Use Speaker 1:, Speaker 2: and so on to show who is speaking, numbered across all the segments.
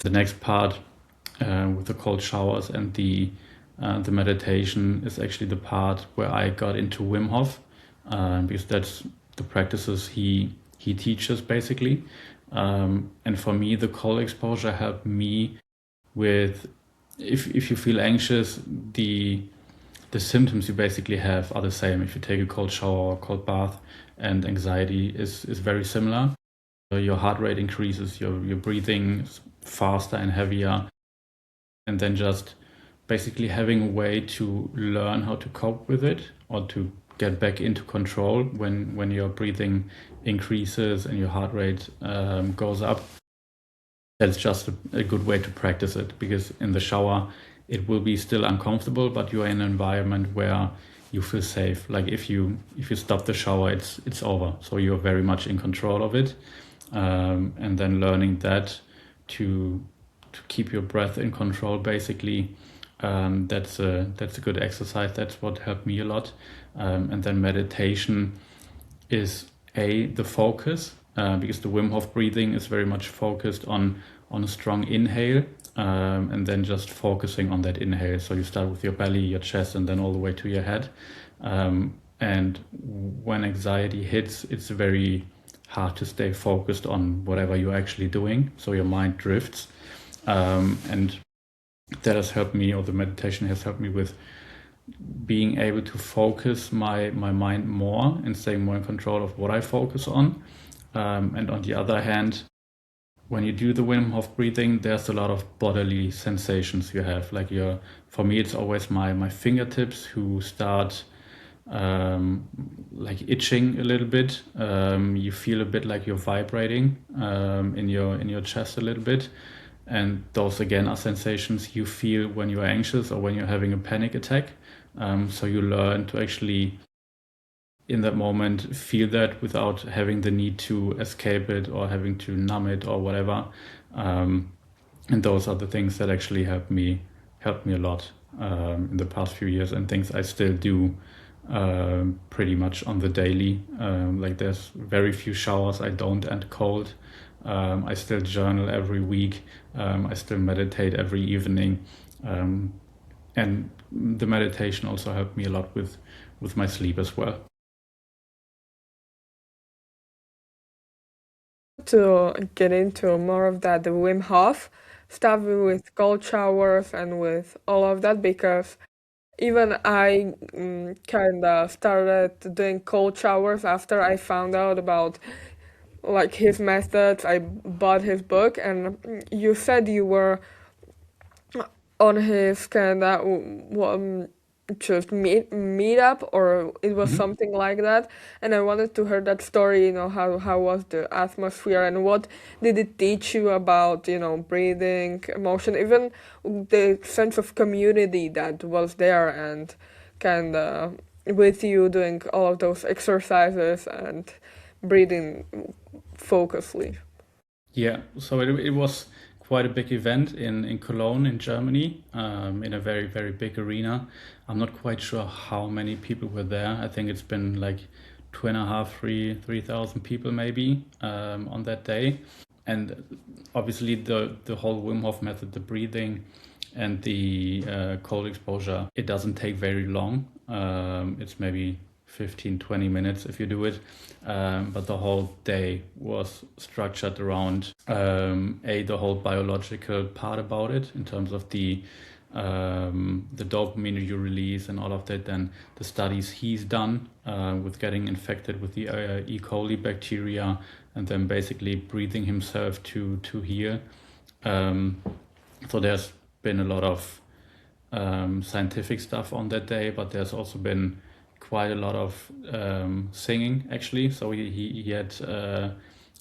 Speaker 1: The next part with the cold showers and the meditation is actually the part where I got into Wim Hof, because that's the practices he teaches basically. And for me, the cold exposure helped me with, if you feel anxious, the symptoms you basically have are the same. If you take a cold shower or cold bath, and anxiety is very similar. Your heart rate increases, your breathing is faster and heavier, and then just basically having a way to learn how to cope with it or to get back into control when your breathing increases and your heart rate goes up. That's just a good way to practice it, because in the shower it will be still uncomfortable, but you are in an environment where you feel safe. Like if you stop the shower, it's over. So you're very much in control of it, and then learning that to keep your breath in control, basically. That's a good exercise. That's what helped me a lot. And then meditation is the focus, because the Wim Hof breathing is very much focused on a strong inhale, and then just focusing on that inhale. So you start with your belly, your chest, and then all the way to your head. And when anxiety hits, it's very hard to stay focused on whatever you're actually doing. So your mind drifts. And that has helped me, or the meditation has helped me with being able to focus my mind more and staying more in control of what I focus on. And on the other hand, when you do the Wim Hof breathing, there's a lot of bodily sensations you have. Like for me, it's always my fingertips who start like itching a little bit. You feel a bit like you're vibrating in your chest a little bit. And those again are sensations you feel when you're anxious or when you're having a panic attack. So you learn to actually, in that moment, feel that without having the need to escape it or having to numb it or whatever. And those are the things that actually helped me a lot in the past few years, and things I still do pretty much on the daily. Like there's very few showers I don't end cold. I still journal every week. I still meditate every evening. And the meditation also helped me a lot with my sleep as well.
Speaker 2: To get into more of that, the Wim Hof stuff with cold showers and with all of that, because even I kind of started doing cold showers after I found out about like his methods. I bought his book, and you said you were on his kind of just meet up, or it was something like that. And I wanted to hear that story. How was the atmosphere, and what did it teach you about breathing, emotion, even the sense of community that was there, and kind of with you doing all of those exercises and breathing focusedly.
Speaker 1: Yeah, so it was quite a big event in Cologne in Germany, in a very, very big arena. I'm not quite sure how many people were there. I think it's been like 2.5, 3,000 people maybe on that day. And obviously the whole Wim Hof method, the breathing and the cold exposure, it doesn't take very long. It's maybe 15-20 minutes if you do it, but the whole day was structured around the whole biological part about it, in terms of the dopamine you release and all of that. Then the studies he's done with getting infected with the E. coli bacteria, and then basically breathing himself to heal. So there's been a lot of scientific stuff on that day, but there's also been quite a lot of singing actually. So he had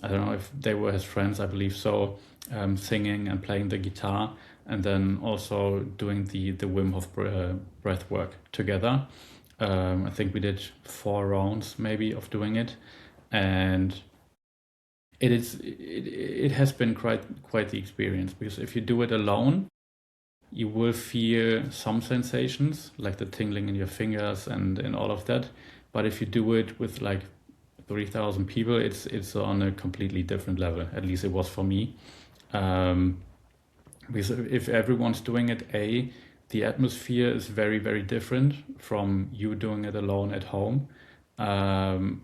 Speaker 1: I don't know if they were his friends, I believe so, singing and playing the guitar, and then also doing the Wim Hof breath work together. I think we did 4 rounds maybe of doing it, and it has been quite the experience, because if you do it alone, you will feel some sensations like the tingling in your fingers and all of that. But if you do it with like 3,000 people, it's on a completely different level. At least it was for me. because if everyone's doing it, the atmosphere is very, very different from you doing it alone at home. And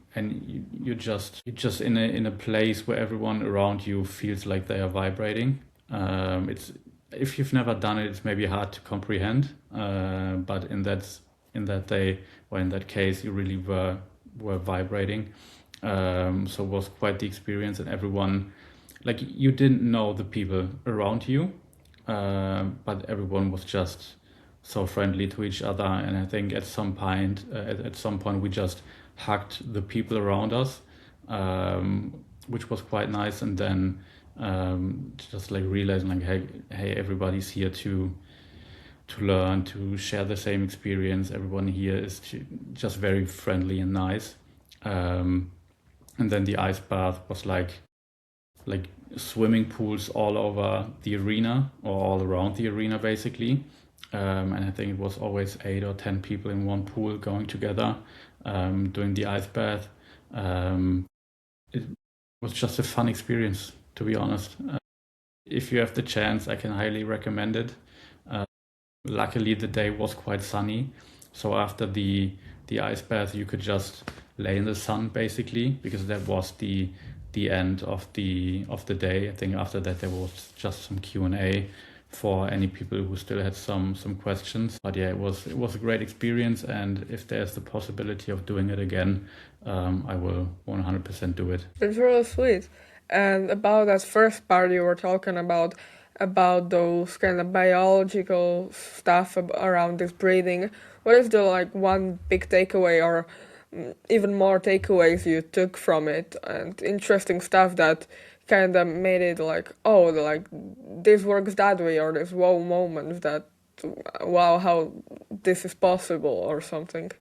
Speaker 1: you're just in a place where everyone around you feels like they are vibrating. It's if you've never done it, it's maybe hard to comprehend. But in that day or in that case, you really were vibrating. So it was quite the experience, and everyone, like, you didn't know the people around you, but everyone was just so friendly to each other. And I think at some point we just hugged the people around us, which was quite nice. And then just like realizing like, hey, everybody's here to learn, to share the same experience. Everyone here is just very friendly and nice. And then the ice bath was like swimming pools all over the arena or all around the arena basically. And I think it was always 8 or 10 people in one pool going together, doing the ice bath. It was just a fun experience, to be honest. If you have the chance, I can highly recommend it. Luckily, the day was quite sunny, so after the ice bath, you could just lay in the sun basically, because that was the end of the day. I think after that there was just some Q&A for any people who still had some questions. But yeah, it was a great experience, and if there's the possibility of doing it again, I will 100% do it.
Speaker 2: It's really sweet. And about that first part you were talking about those kind of biological stuff around this breathing, what is the like one big takeaway or even more takeaways you took from it, and interesting stuff that kind of made it like, oh, like this works that way, or this wow moment that, wow, how this is possible or something?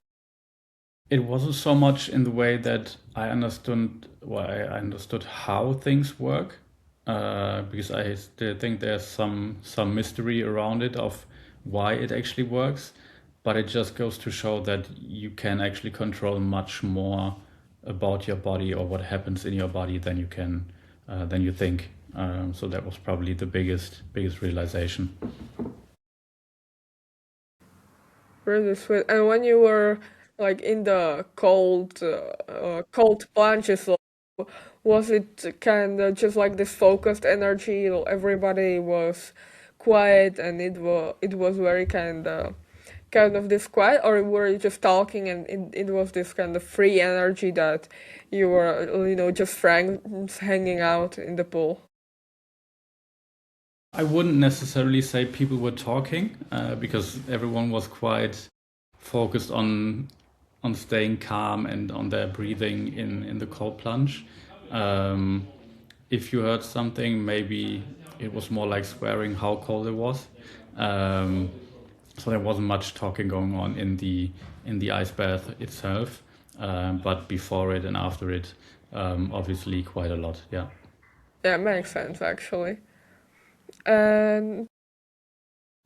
Speaker 1: It wasn't so much in the way that I understood, well, I understood how things work, because I still think there's some mystery around it of why it actually works. But it just goes to show that you can actually control much more about your body or what happens in your body than you think. So that was probably the biggest realization.
Speaker 2: Really sweet. And when you were like in the cold plunges, was it kind of just like this focused energy? Everybody was quiet, and it was very kind of this quiet, or were you just talking and it was this kind of free energy that you were, just friends hanging out in the pool?
Speaker 1: I wouldn't necessarily say people were talking, because everyone was quite focused on staying calm and on their breathing in the cold plunge. Um, if you heard something, maybe it was more like swearing how cold it was. Um, so there wasn't much talking going on in the ice bath itself, but before it and after it, obviously quite a lot. Yeah.
Speaker 2: Yeah, makes sense actually. And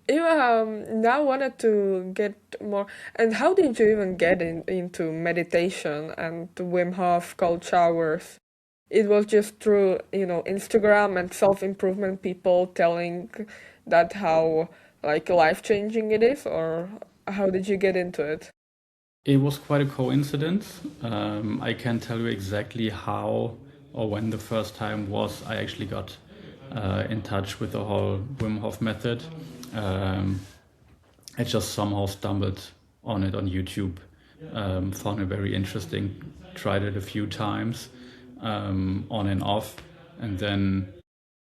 Speaker 2: you now wanted to get more. And how did you even get into meditation and Wim Hof cold showers? It was just through, Instagram and self-improvement people telling that how like life-changing it is, or how did you get into it?
Speaker 1: It was quite a coincidence. I can't tell you exactly how or when the first time was I actually got in touch with the whole Wim Hof method. Um, I just somehow stumbled on it on YouTube, found it very interesting, tried it a few times, on and off, and then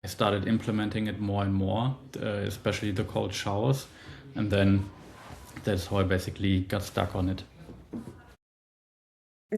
Speaker 1: I started implementing it more and more, especially the cold showers, and then that's how I basically got stuck on it.